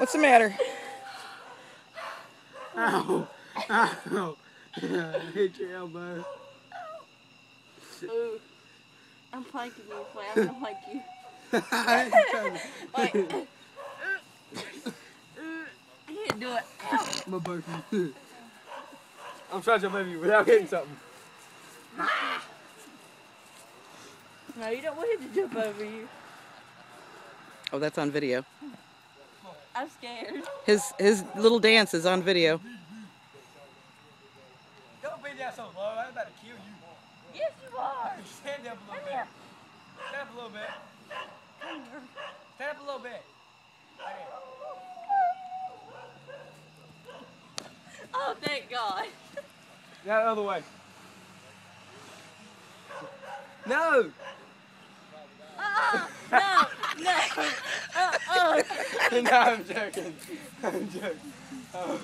What's the matter? Ow. Ow. Hit your elbow. Ooh. I'm planking you, Clay. I'm gonna plank you. Like, I can't do it. Ow. My both. I'm trying to jump over you without hitting something. No, you don't want him to jump over you. Oh, that's on video. I'm scared. His little dance is on video. Don't be down so low. I'm about to kill you. Yes, you are. Stand up a little bit. Stand up a little bit. Stand up a little bit. Right here. Oh, thank God. Now the other way. No! No, no. No, I'm joking. I'm joking. Oh.